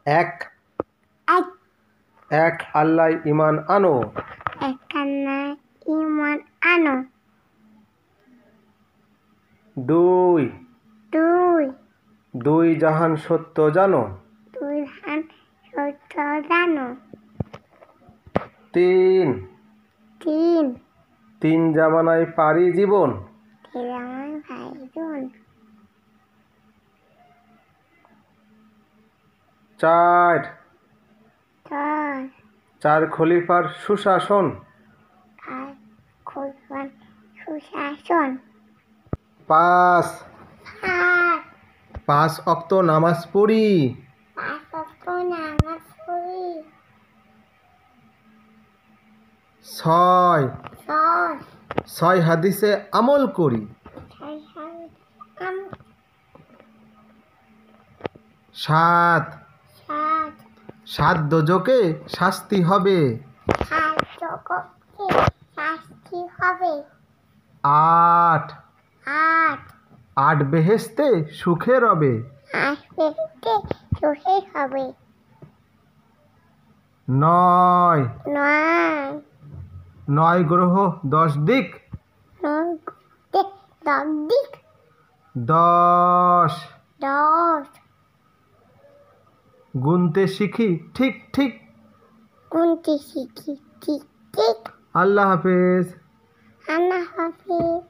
এক এক এক আল্লাহ ঈমান আনো। একখানা ইমান আনো। দুই দুই দুই জাহান সত্য জানো। দুই হান সত্য জানো। তিন তিন তিন জামানায় পারি জীবন। আমার ভাই বোন। চার চার চার খলিফার সুশাসন। আর খুলবান সুশাসন। পাঁচ আর পাঁচ ওয়াক্ত নামাজ পড়ি। পাঁচ নামাজ পড়ি। ছয় ছয় ছয় হাদিসে আমল করি। সাত সাত সাত দোজকে শাস্তি হবে। সাত জগৎকে শাস্তি হবে। আট আট আট বেহেশতে সুখে রবে। আসবে সুখে হবে। নয় নয় নয় গ্রহ 10 দিক। দিক। 10 দশ গুনতে শিখি ঠিক ঠিক। গুনতে শিখি ঠিক ঠিক। আল্লাহ হাফেজ। আল্লাহ হাফেজ।